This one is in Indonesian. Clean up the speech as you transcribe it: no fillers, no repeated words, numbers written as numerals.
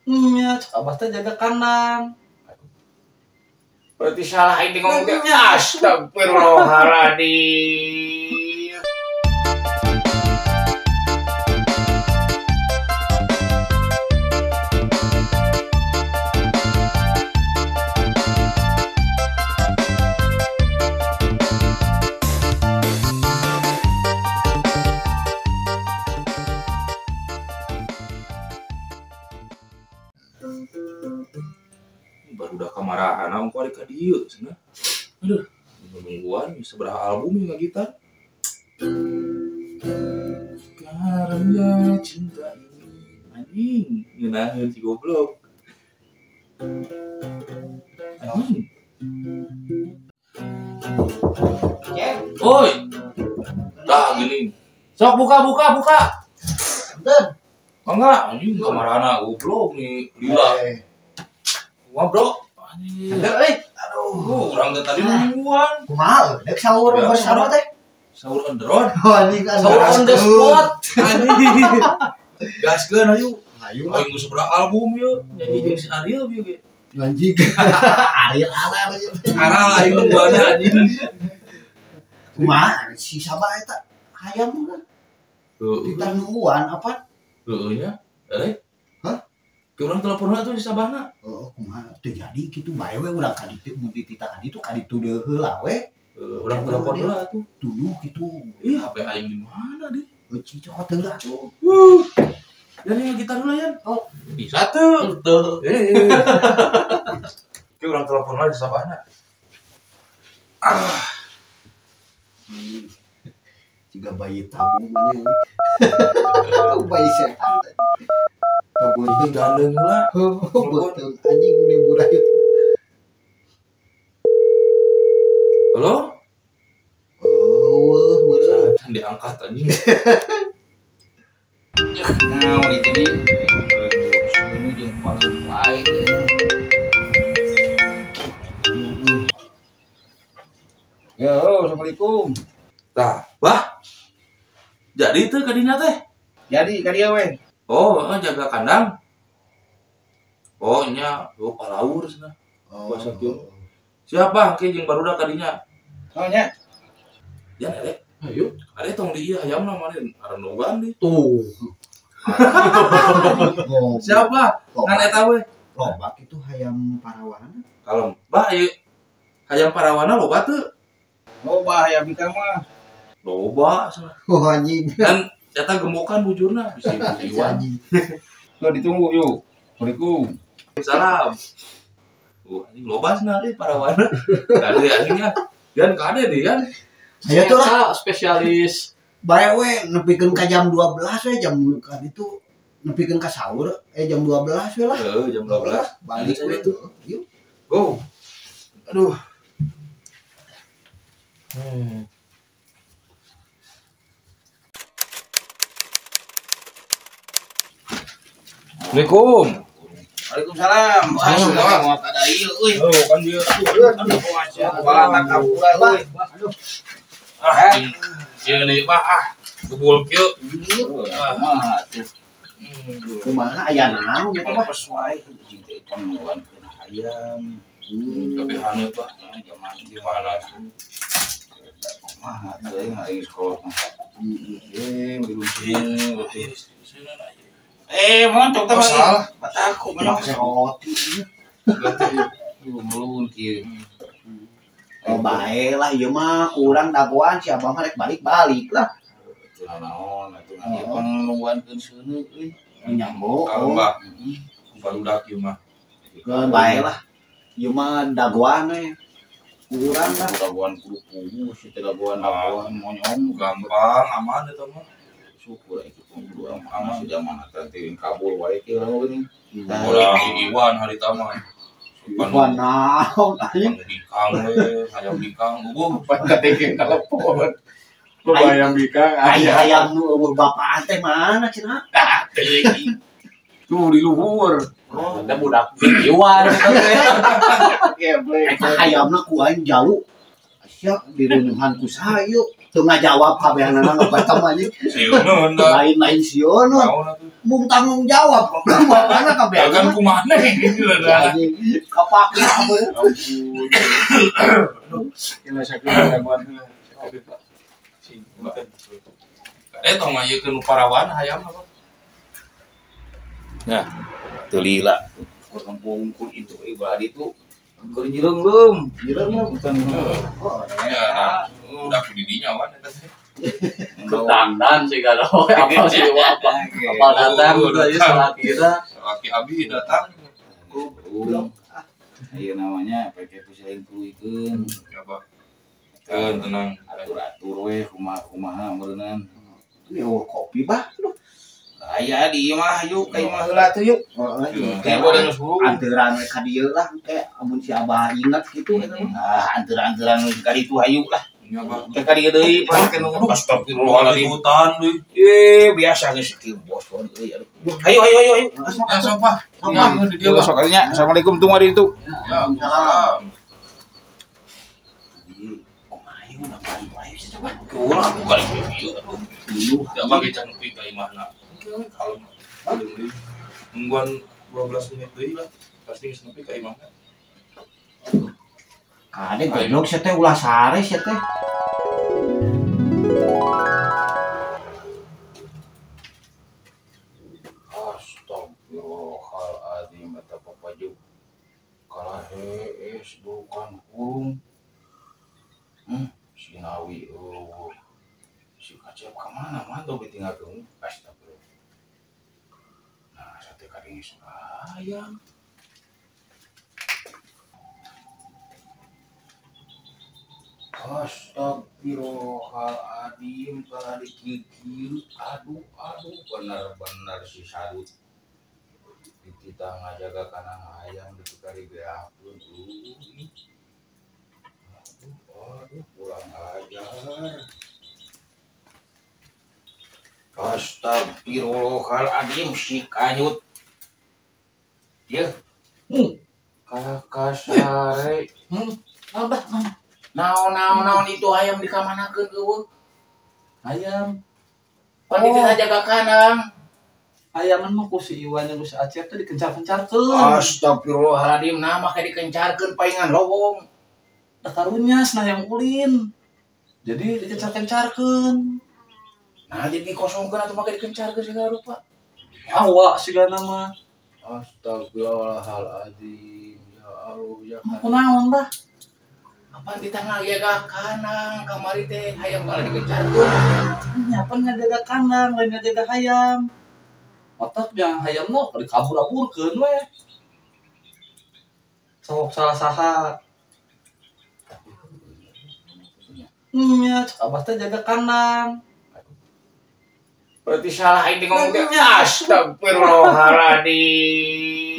Nya, cek abah teh jaga kandang. Berarti salah ini ngomongnya. Astagfirullahaladzim. Baru udah kamarahan aku kali ka dieu cenah. Aduh, mingguan bisa berapa album ya gitar. Karena cinta ini anjing, ngeunaheun si goblok. Anjing. Oi. Dah gini. Sok buka. Bentar. Enggak, anjing kamarahan goblok nih. Lila. Wah bro, anjing. Aduh, urang teh tadi mingguan. Kumaha? Dek sahur Ya, bersama teh. Sahur on the road. Oh, ini kan Sahur on the spot. Anjing. Gaskeun ayo. Ayo. Aing geus seberapa album yeuh. Nyanyi jeung si Ariel ieu ge. Anjing. Ariel ala aja. Aral aing duanya anjing. Kumaha? Si sabah eta hayam kan. Heeh. Kita nungguan apa? Heeh nya. Are? Hah? Ke urang teleponna tuh di sabahna. Oh, kumaha? Teu jadi kitu bae we urang ka ditu mun ditita ka ditu ka ditu deui heula we. Urang telepon heula tuh. Tuduh kitu. Ih, HP aing di mana di? Euci cokot heula. Yan yang gitar dulu yan. Oh, Bisa tuh. Ke urang telepon lagi di sabahna. Jika bayi tabung mana? Bayi sehat. Tabung Itu gandeng lah. betul anjing libur aja. Halo? Oh, meureun. Jangan diangkat anjing. Nah, itu nih. Ini jeung paling baik. Ya, halo, assalamualaikum. Tah, bah. Jadi itu kadinya teh. Jadi ka dieu we. Oh, jaga kandang. Oh, nya, oh palaur cenah. Bahasa Kieu. Siapa ke jeung barudak kadinya? Oh nya. Ya, Ere. Ayo, Ere tong di ieu hayamna maren arandogan di. Tuh. Siapa? Ngan eta we. Lobak itu hayam parawana. Kalem. Bah, ieu hayam parawana loba teu? Loba hayam bikang mah. Loba cenah. Oh anjing. Dan eta gembokan bujurna bisi Iwan. Anjing. Lo ditunggu yuk. Assalamualaikum. Salam. Anjing loba cenah deui parawana. Kade anjingnya. Yan kade deh yan. Aya tuh lah. Spesialis Bae we nepikeun ka jam 12 we jam ka ditu nepikeun ka sahur jam 12 we lah. Jam 12. Balik we itu. Yuk. Go. Aduh. Assalamualaikum. Waalaikumsalam. Waalaikumsalam. Ada ieu euy. Oh, kan dia. Balatak kapura euy. Ieu deui Pak. Bubul kieu. Mah tuh. Kumaha aya naon gitu Pak? Sesuai jeung teh penuan ayam. Tapi haneut Pak. Zaman di mana tuh. Mah teuing hari sekolah. Montok teh salah. Mataku menang Roti. melun kieu. Oh bae lah ieu mah urang dagoan si abang mah rek balik lah. Naon atuh ieu pangaluankeun seuneu euy. Nyambo. Kalau Mbak barudak ieu mah. Ke bae lah. Ieu mah dagoan we. Urang lah. Dagoan kudu pugu si teh dagoan monyong Gampang, aman eta mah. syukur itu kudu aman sudah mana teuing kabul wae kieu geuning. Orang Iwan hari taman. Iwan naon anjing. Bikang we, hayam bikang ubuh. Kateukeun telepon. Lu bayang bikang Ayam nu umur bapak teh mana cenah? tuh di luhur. oh, ada budak Iwan Geblek. Eta hayamna ku aing jauh. Sia direuneungan ku saha yuk. Teu ngajawab kabehanana ngabatam anjing. Sieun da. Lain-lain sieun. Tahu na tuh. Mung tanggung jawab kok bapana Ya kan kabehanana. kumana gitu lah. Anjing kapake apa. Gila sakit gangguan. Tong ngayekeun parawan hayam apa? Ya, teu lila. Kampung kun itu ibadah itu keur jireungeum. Jireung Bukan. Ya, udah didinya wan eta teh. Dandan sih kan. Apa sih apa datang udah ya salah kira. Laki abi datang. Iya namanya pakai pusing puluikeun. Apa? Tenang. Atur-atur we kumaha meureunnan. Ini kopi bah. Aya di imah yuk, ka imah heula tuh yuk. Kayak gua dengan suruh. Anteran ka dieu lah kayak amun si Abah ingat gitu eta mah. Ah, anteran-anteran ka ditu hayu lah. Ini apa? Teh ka dieu deui pake nu Astagfirullahaladzim. Hutan deui. biasa geus kieu bos. Ayo. Ya sopa. Apa di dia Yo lah. sokalnya. Assalamualaikum tunggu di itu. Ya, salam. Ayo ngapain wae sih coba. Kurang aku kali ieu. Ya bagi can pi ka imahna. Kalau nungguan 12 menit deui lah. Pasti geus nepi ka imahna. Kade goblok sia teh ulah sare sia teh. Astagfirullahaladzim eta papaju. Kalah hees bukan kurung. Sinawi si kacep ka mana mantau ditinggalkeun. Astagfirullah. Nah, sate kadenge sayang. Astagfirullahaladzim kalau dikikir aduh benar-benar si sadut kita ngajaga kanang ayam di kari beapun aduh pulang ajar. Astagfirullahaladzim si kanyut ya kakak sare abah naon itu ayam dikamanakeun eueuh Ayam. pan kita jaga kandang. Ayaman mah ku si Iwan yang ku si Acep teh dikencar-kencarkeun. Astagfirullahaladzim nama kayak dikencarkeun paingan lowong. Da karunya cenah yang ulin. Jadi dikencar-kencarkeun. Nah jadi dikosongkeun atuh make dikencarkeun segala rupa. Awak sigana mah. Astagfirullahaladzim ya Allah ya Kunaon bah? apa di tengah jaga kandang kamari teh hayam malah dikencarkeun. Nyapan ngajaga kandang, lain ngajaga hayam. Otak yang hayam mah dikabur-aburkeun we. Sok salah-saha. Ya, cek abah teh jaga kandang. Berarti salah ini ngomong dia. Astagfirullahaladzim.